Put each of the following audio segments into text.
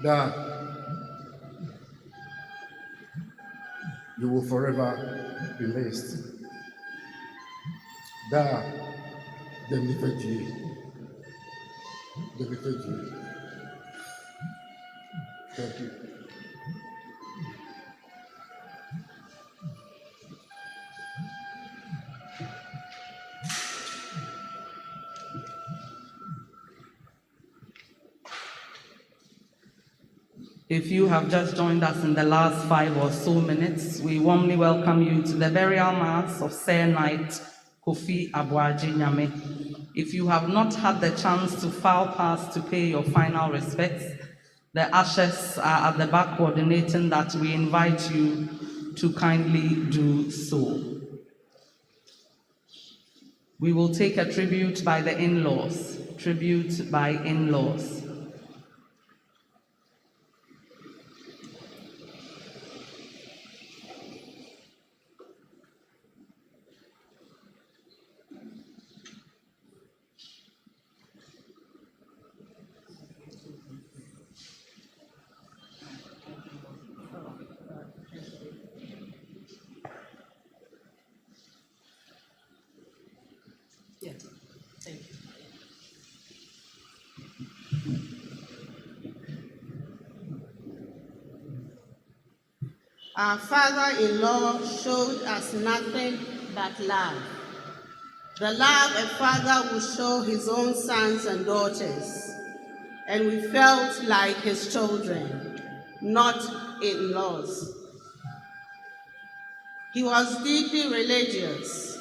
that you will forever be missed. That the Thank you. If you have just joined us in the last 5 or so minutes, we warmly welcome you to the burial mass of Sir Knight Kofi Aboagye-Nyame. If you have not had the chance to file past to pay your final respects, the ushers are at the back coordinating that. We invite you to kindly do so. We will take a tribute by the in-laws. Tribute by in-laws. Thank you. Our father-in-law showed us nothing but love. The love a father would show his own sons and daughters. And we felt like his children, not in-laws. He was deeply religious,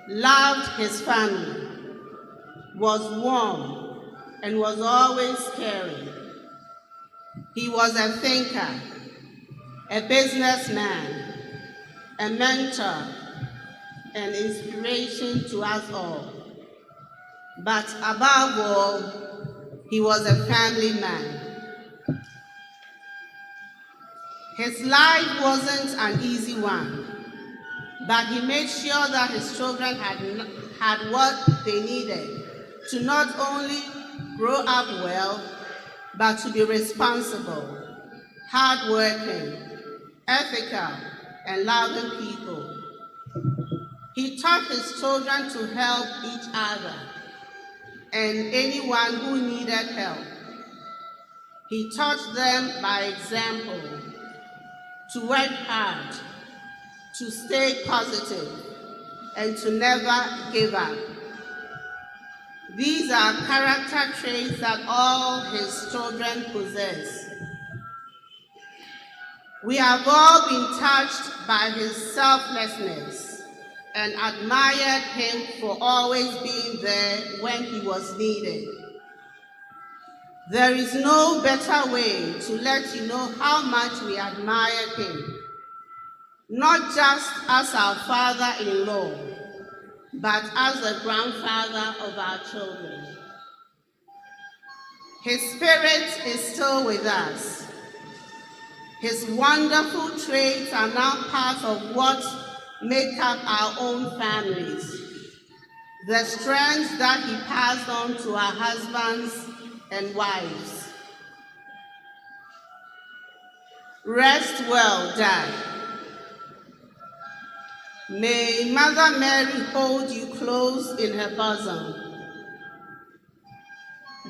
loved his family, was warm, and was always caring. He was a thinker, a businessman, a mentor, an inspiration to us all. But above all, he was a family man. His life wasn't an easy one, but he made sure that his children had what they needed to not only grow up well, but to be responsible, hardworking, ethical, and loving people. He taught his children to help each other and anyone who needed help. He taught them by example to work hard, to stay positive, and to never give up. These are character traits that all his children possess. We have all been touched by his selflessness and admired him for always being there when he was needed. There is no better way to let you know how much we admire him, not just as our father-in-law, but as the grandfather of our children. His spirit is still with us. His wonderful traits are now part of what make up our own families, the strengths that he passed on to our husbands and wives. Rest well, Dad. May Mother Mary hold you close in her bosom.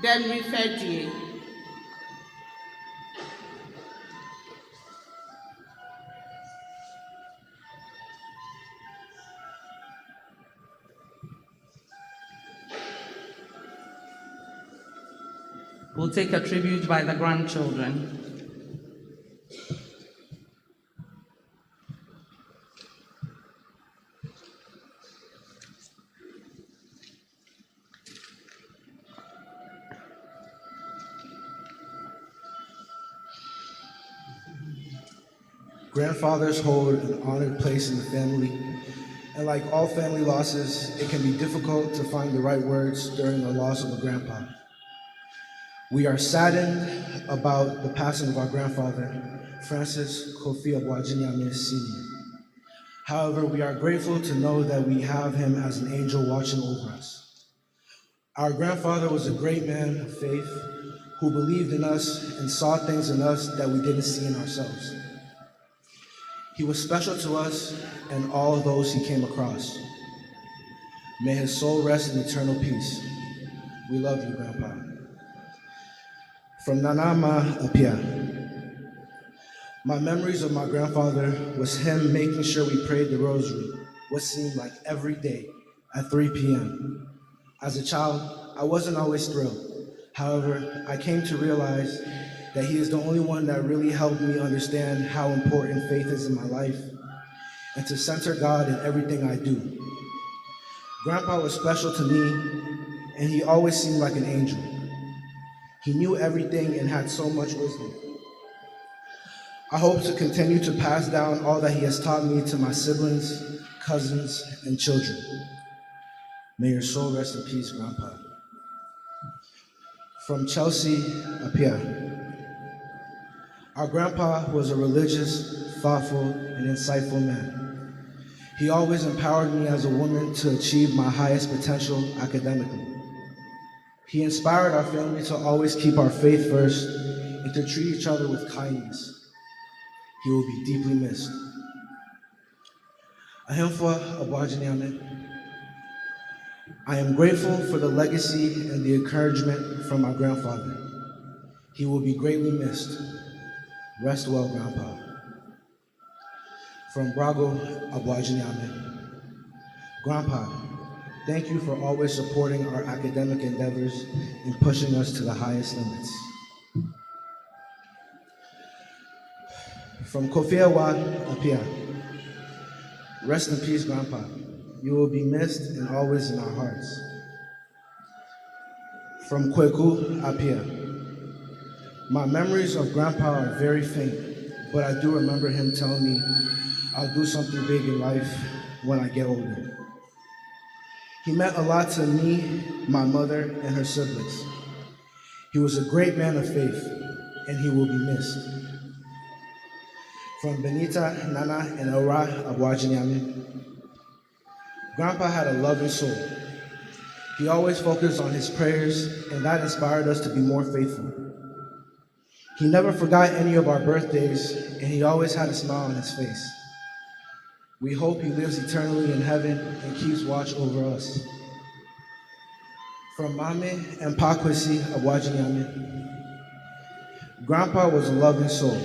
Then we fed you. We'll take a tribute by the grandchildren. Grandfathers hold an honored place in the family, and like all family losses, it can be difficult to find the right words during the loss of a grandpa. We are saddened about the passing of our grandfather, Francis Kofi Aboagye-Nyame Sr. However, we are grateful to know that we have him as an angel watching over us. Our grandfather was a great man of faith who who believed in us and saw things in us that we didn't see in ourselves. He was special to us and all those he came across. May his soul rest in eternal peace. We love you, Grandpa. From Nanama Apia. My memories of my grandfather was him making sure we prayed the rosary, what seemed like every day at 3 p.m. As a child, I wasn't always thrilled. However, I came to realize that he is the only one that really helped me understand how important faith is in my life and to center God in everything I do. Grandpa was special to me, and he always seemed like an angel. He knew everything and had so much wisdom. I hope to continue to pass down all that he has taught me to my siblings, cousins, and children. May your soul rest in peace, Grandpa. From Chelsea Apia. Our grandpa was a religious, thoughtful, and insightful man. He always empowered me as a woman to achieve my highest potential academically. He inspired our family to always keep our faith first and to treat each other with kindness. He will be deeply missed. Ahimfa Aboagye-Nyame. I am grateful for the legacy and the encouragement from my grandfather. He will be greatly missed. Rest well, Grandpa. From Brago Aboagye-Nyame. Grandpa, thank you for always supporting our academic endeavors and pushing us to the highest limits. From Kofi Aboagye-Nyame. Rest in peace, Grandpa. You will be missed and always in our hearts. From Kweku Apia. My memories of Grandpa are very faint, but I do remember him telling me I'll do something big in life when I get older. He meant a lot to me, my mother, and her siblings. He was a great man of faith, and he will be missed. From Benita, Nana, and Ora Aboagye-Nyame. Grandpa had a loving soul. He always focused on his prayers, and that inspired us to be more faithful. He never forgot any of our birthdays, and he always had a smile on his face. We hope he lives eternally in heaven and keeps watch over us. From Mame and Katakyie Aboagye-Nyame. Grandpa was a loving soul.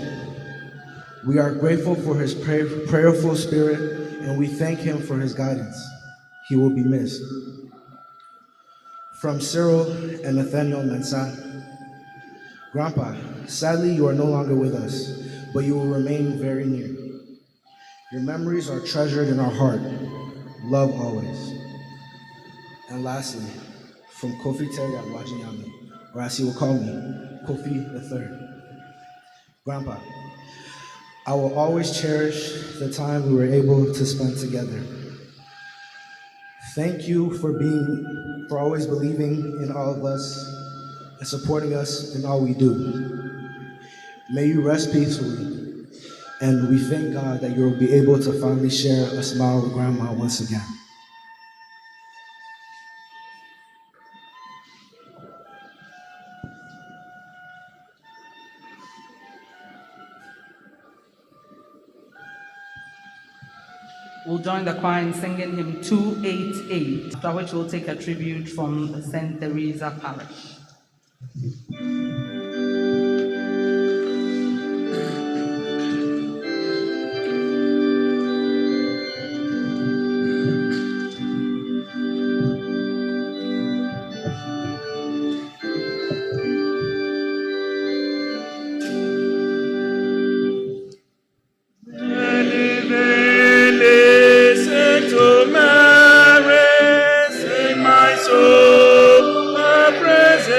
We are grateful for his prayerful spirit, and we thank him for his guidance. He will be missed. From Cyril and Nathaniel Mensah. Grandpa, sadly you are no longer with us, but you will remain very near. Your memories are treasured in our heart. Love always. And lastly, from Kofi Aboagye-Nyame, or as he will call me, Kofi III. Grandpa, I will always cherish the time we were able to spend together. Thank you for always believing in all of us and supporting us in all we do. May you rest peacefully, and we thank God that you will be able to finally share a smile with Grandma once again. We'll join the choir in singing hymn 288, after which we'll take a tribute from St. Teresa Parish. Mary, sing my soul, the praises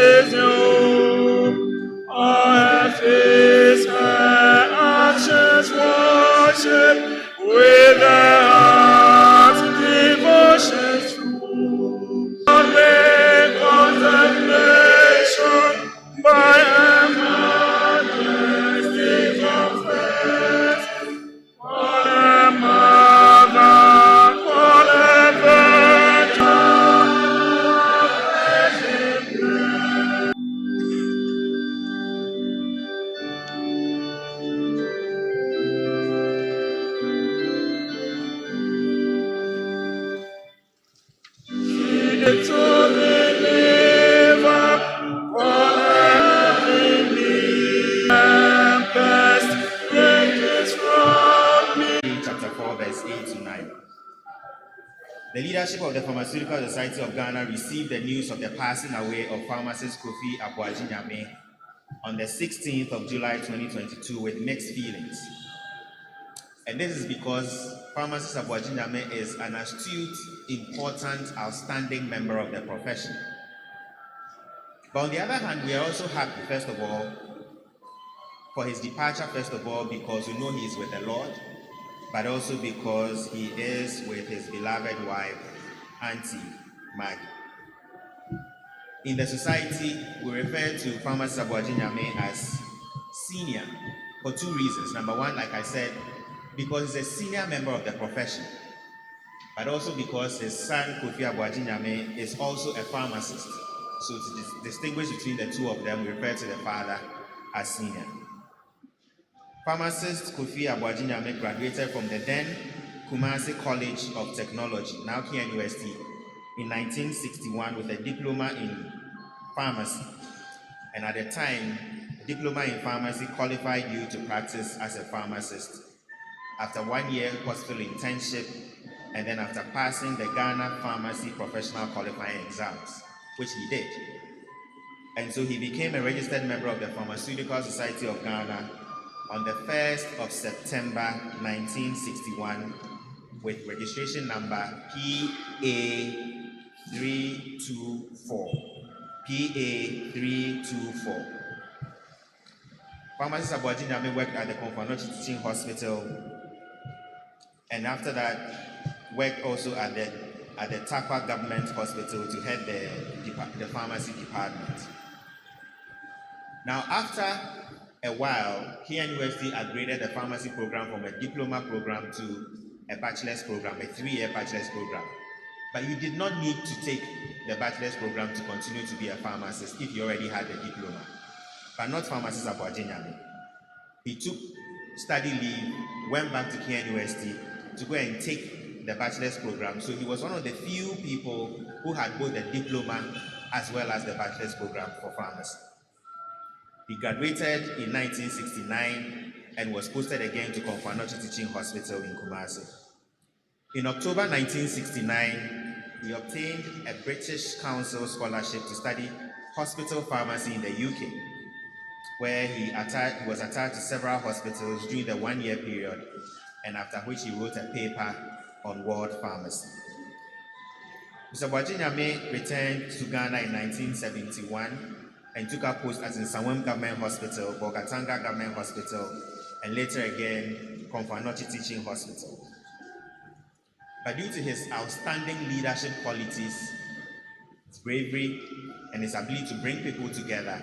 The leadership of the Pharmaceutical Society of Ghana received the news of the passing away of pharmacist Kofi Aboagye-Nyame on the 16th of July 2022 with mixed feelings. And this is because pharmacist Aboagye-Nyame is an astute, important, outstanding member of the profession. But on the other hand, we are also happy, first of all, for his departure, first of all, because we know he is with the Lord, but also because he is with his beloved wife, Auntie Maggie. In the society, we refer to pharmacist Aboagye-Nyame as senior for two reasons. Number one, like I said, because he's a senior member of the profession, but also because his son, Kofi Aboagye-Nyame, is also a pharmacist. So to distinguish between the two of them, we refer to the father as senior. Pharmacist Kofi Aboagye-Nyame graduated from the then Kumasi College of Technology, now KNUST, in 1961 with a diploma in pharmacy. And at the time, a diploma in pharmacy qualified you to practice as a pharmacist after 1 year hospital internship and then after passing the Ghana Pharmacy Professional Qualifying Exams, which he did. And so he became a registered member of the Pharmaceutical Society of Ghana on the 1st of September 1961 with registration number PA324. PA324. Pharmacist Aboagye-Nyame worked at the Konfanochi Teaching Hospital, and after that worked also at the Takwa Government Hospital to head the pharmacy department. Now, after a while, KNUST upgraded the pharmacy program from a diploma program to a bachelor's program, a 3-year bachelor's program. But you did not need to take the bachelor's program to continue to be a pharmacist if you already had a diploma. But not pharmacist Aboagye-Nyame. He took study leave, went back to KNUST to go and take the bachelor's program. So he was one of the few people who had both the diploma as well as the bachelor's program for pharmacy. He graduated in 1969 and was posted again to Konfanochi Teaching Hospital in Kumasi. In October 1969, he obtained a British Council scholarship to study hospital pharmacy in the UK, where he was attached to several hospitals during the 1-year period, and after which he wrote a paper on world pharmacy. Mr. Aboagye-Nyame returned to Ghana in 1971 and took up post at Nsawam Government Hospital, Bolgatanga Government Hospital, and later again, Konfanochi Teaching Hospital. But due to his outstanding leadership qualities, his bravery, and his ability to bring people together,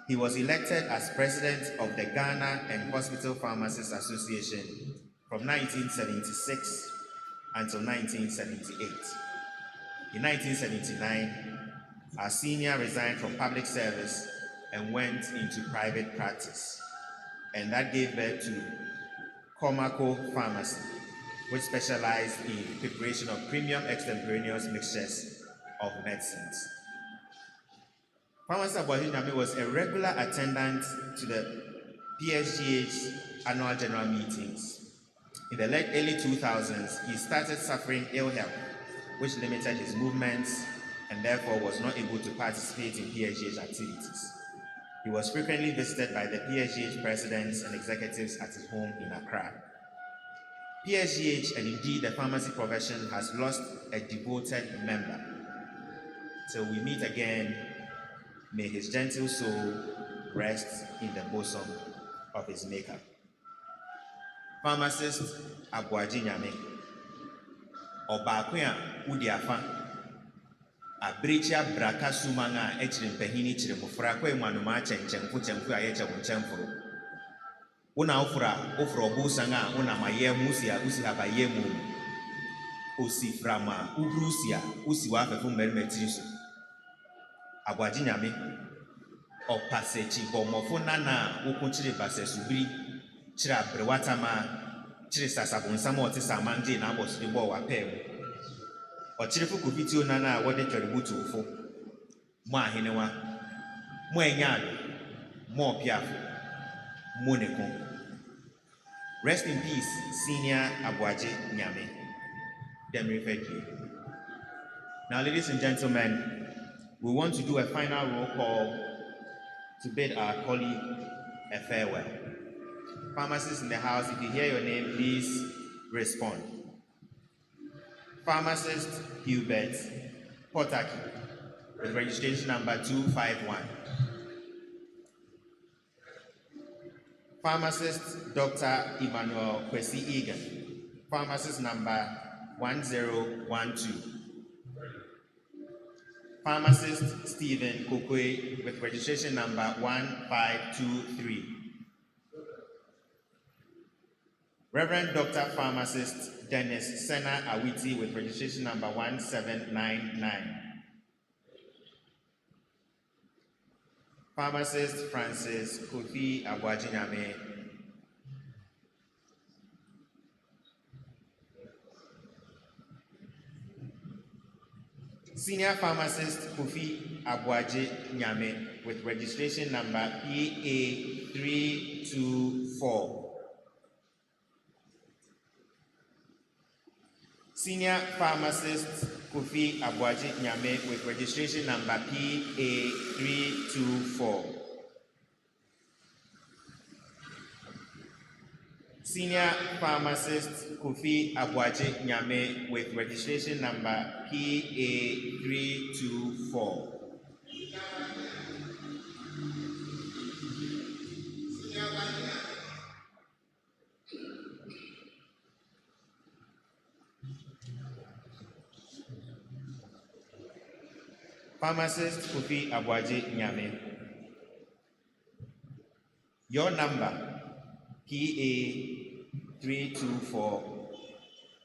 he was elected as president of the Ghana and Hospital Pharmacists Association from 1976 until 1978. In 1979, our senior resigned from public service and went into private practice. And that gave birth to Komako Pharmacy, which specialized in preparation of premium extemporaneous mixtures of medicines. Pharmacist Aboagye-Nyame was a regular attendant to the PSGH annual general meetings. In the late early 2000s, he started suffering ill health, which limited his movements and therefore was not able to participate in PSGH activities. He was frequently visited by the PSGH presidents and executives at his home in Accra. PSGH and indeed the pharmacy profession has lost a devoted member. Till we meet again, may his gentle soul rest in the bosom of his maker. Pharmacist Aboagye-Nyame, Obakwe a udi afa, abrecha braka sumanga echiri mpehini chiri mufura kwe mwanuma chenku a yeche wunchenfuru. Una ofura obusa nga una maye musia usi haba ye mu. Osi frama ubrusia usi wafefu merimetiriso. Aboagye-Nyame, opase chibomofo nana ukunchiri base subiri chira brewatama chiri sasabonsama oti samanje na abosiribo wapemu. Ochirifu kubitio nana wode choributu ufo. Mwa hinewa, mwa enyado, mwa piafu, moneko. Rest in peace, Senior Aboagye-Nyame. Dem referred to you. Now, ladies and gentlemen, we want to do a final roll call to bid our colleague a farewell. Pharmacists in the house, if you hear your name, please respond. Pharmacist Hubert Katakyie, with registration number 251. Pharmacist Dr. Emmanuel Kwesi Egan, pharmacist number 1012. Pharmacist Stephen Kokwe, with registration number 1523. Reverend Dr. Pharmacist Dennis Sena Awiti, with registration number 1799. Pharmacist Francis Kofi Aboagye-Nyame. Senior Pharmacist Kofi Aboagye-Nyame, with registration number PA324. Senior Pharmacist Kofi Aboagye-Nyame, with registration number PA324. Senior Pharmacist Kofi Aboagye-Nyame, with registration number PA324. Pharmacist Kofi Aboagye-Nyame, your number PA324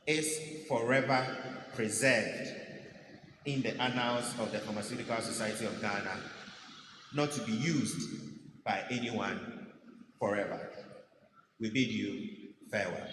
is forever preserved in the annals of the Pharmaceutical Society of Ghana, not to be used by anyone forever. We bid you farewell.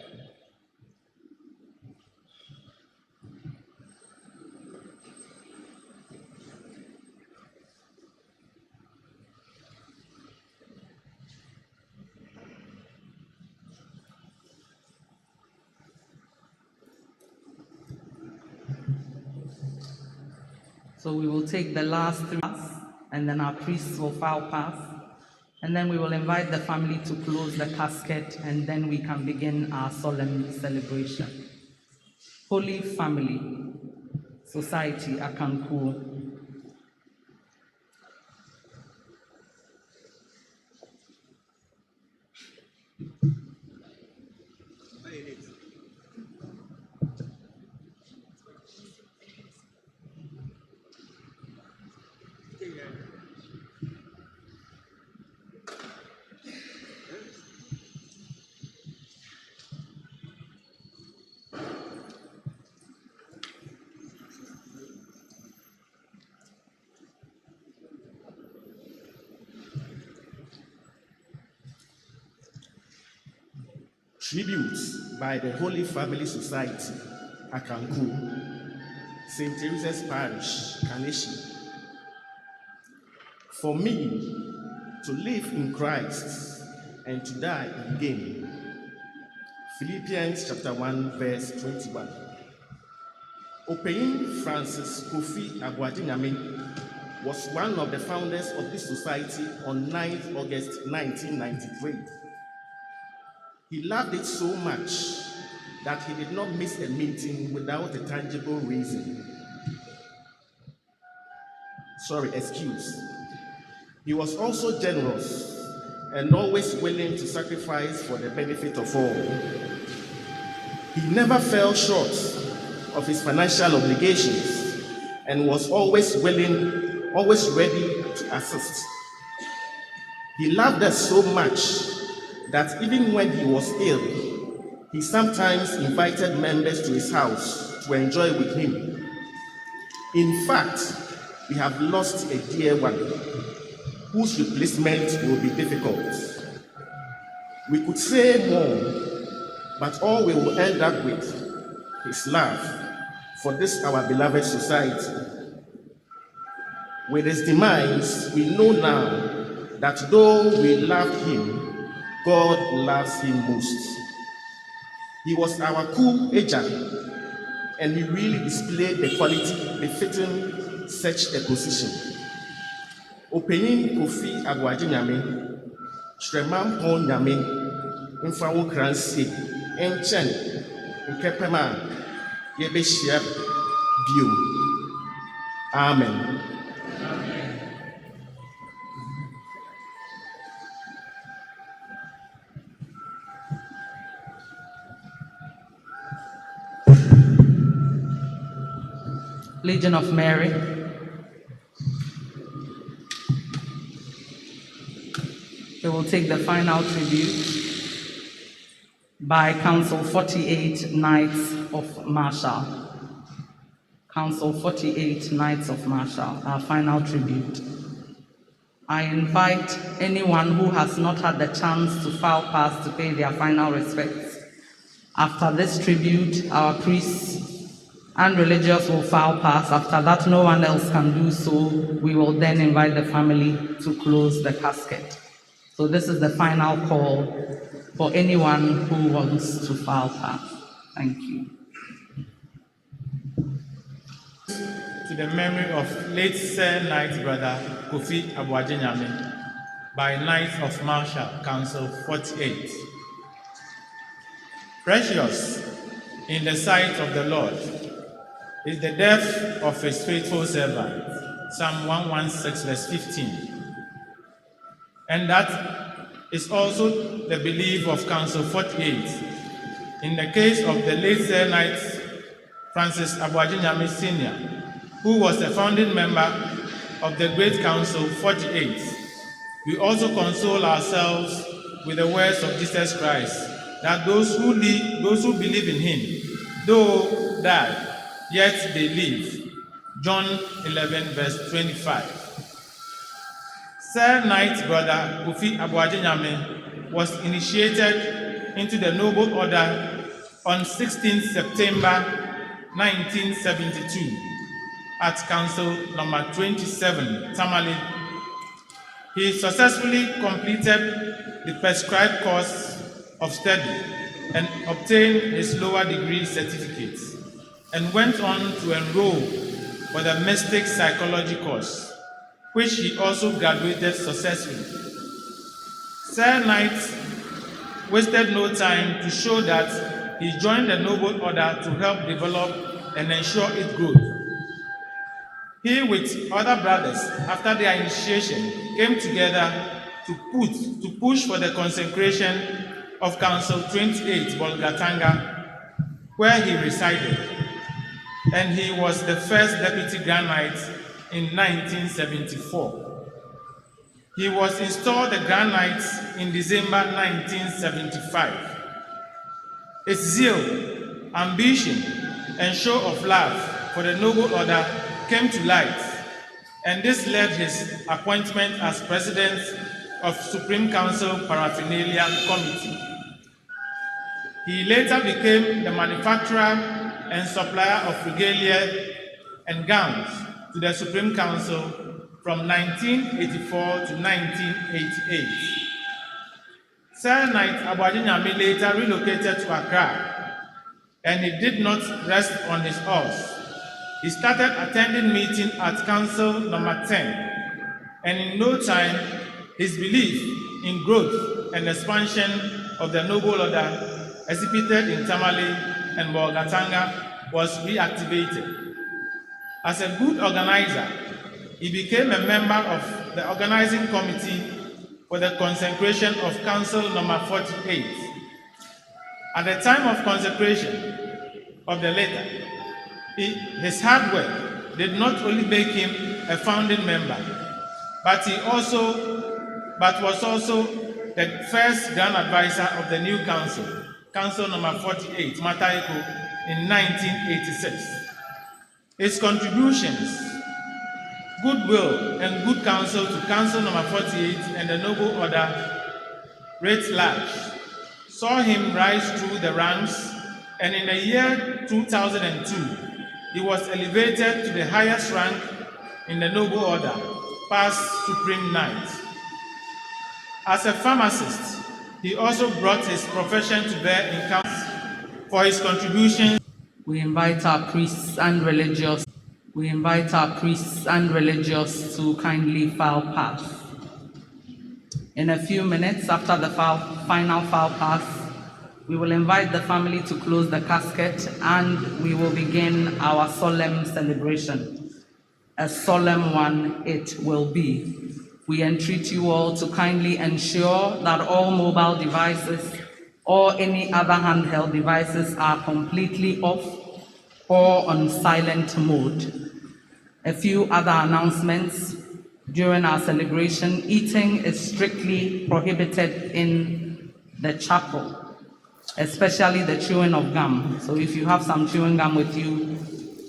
So we will take the last three pass, and then our priests will file pass, and then we will invite the family to close the casket, and then we can begin our solemn celebration. Holy Family Society, Akankuo. Tributes by the Holy Family Society, Akanku, St. Teresa's Parish, Kaneshi. For me, to live in Christ and to die in gain. Philippians chapter 1, verse 21. Opeyin Francis Kofi Aboagye-Nyame was one of the founders of this society on 9th August 1993. He loved it so much that he did not miss a meeting without a tangible reason. He was also generous and always willing to sacrifice for the benefit of all. He never fell short of his financial obligations and was always willing, always ready to assist. He loved us so much that even when he was ill, he sometimes invited members to his house to enjoy with him. In fact, we have lost a dear one whose replacement will be difficult. We could say more, but all we will end up with is love for this our beloved society. With his demise, we know now that though we loved him, God loves him most. He was our cool agent and he really displayed the quality befitting such a position. Opening Kofi Aboagye-Nyame, Shremam Pon Nyame, Mfawo Kransi, Enchen, Nkepema, Yebeshia, Bio. Amen. Legion of Mary. We will take the final tribute by Council 48 Knights of Marshall. Council 48 Knights of Marshall, our final tribute. I invite anyone who has not had the chance to file past to pay their final respects. After this tribute, our priests and religious will file past. After that, no one else can do so. We will then invite the family to close the casket. So this is the final call for anyone who wants to file past. Thank you. To the memory of late Sir Knight Brother Kofi Aboagye-Nyame by Knights of Marshall, Council 48. Precious in the sight of the Lord is the death of his faithful servant, Psalm 116, verse 15. And that is also the belief of Council 48. In the case of the late Sir Knight Francis Aboagye-Nyame Sr., who was a founding member of the Great Council 48, we also console ourselves with the words of Jesus Christ, that those who believe in him, though die, yet they live. John 11, verse 25. Sir Knight Brother Kofi Aboagye-Nyame was initiated into the Noble Order on 16 September 1972 at Council number 27, Tamale. He successfully completed the prescribed course of study and obtained his lower degree certificate, and went on to enroll for the Mystic Psychology course, which he also graduated successfully. Sir Knight wasted no time to show that he joined the Noble Order to help develop and ensure its growth. He, with other brothers, after their initiation, came together to push for the consecration of Council 28, Bolgatanga, where he resided, and he was the first Deputy Grand Knight in 1974. He was installed the Grand Knight in December 1975. His zeal, ambition, and show of love for the Noble Order came to light, and this led his appointment as President of Supreme Council Paraphernalia Committee. He later became the manufacturer and supplier of regalia and gowns to the Supreme Council from 1984 to 1988. Sir Knight Aboagye-Nyame later relocated to Accra, and he did not rest on his horse. He started attending meetings at Council number 10, and in no time, his belief in growth and expansion of the Noble Order exhibited in Tamale and Bolgatanga was reactivated. As a good organizer, he became a member of the organizing committee for the consecration of Council number 48. At the time of consecration of the latter, his hard work did not only make him a founding member, but was also the first Grand Advisor of the new council, Council number 48, Katakyie, in 1986. His contributions, goodwill, and good counsel to Council number 48 and the Noble Order writ large saw him rise through the ranks, and in the year 2002, he was elevated to the highest rank in the Noble Order, past Supreme Knight. As a pharmacist, he also brought his profession to bear in council for his contributions We invite our priests and religious to kindly file past. In a few minutes after the final file pass, we will invite the family to close the casket and we will begin our solemn celebration. A solemn one it will be. We entreat you all to kindly ensure that all mobile devices or any other handheld devices are completely off or on silent mode. A few other announcements. During our celebration, eating is strictly prohibited in the chapel, especially the chewing of gum. So if you have some chewing gum with you,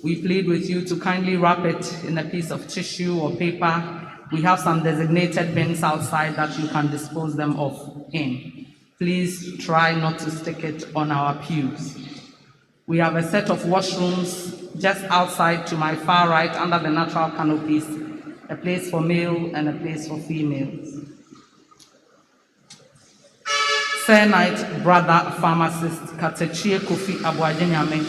we plead with you to kindly wrap it in a piece of tissue or paper. We have some designated bins outside that you can dispose them off in. Please try not to stick it on our pews. We have a set of washrooms just outside to my far right under the natural canopies, a place for male and a place for females. Fair night, brother pharmacist Katakyie Kofi Aboagye-Nyame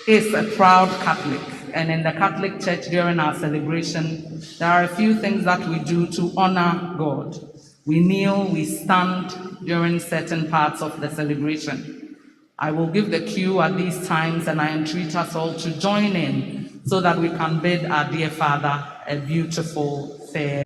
is a proud Catholic, and in the Catholic Church during our celebration, there are a few things that we do to honor God. We kneel, we stand during certain parts of the celebration. I will give the cue at these times, and I entreat us all to join in so that we can bid our dear Father a beautiful, fair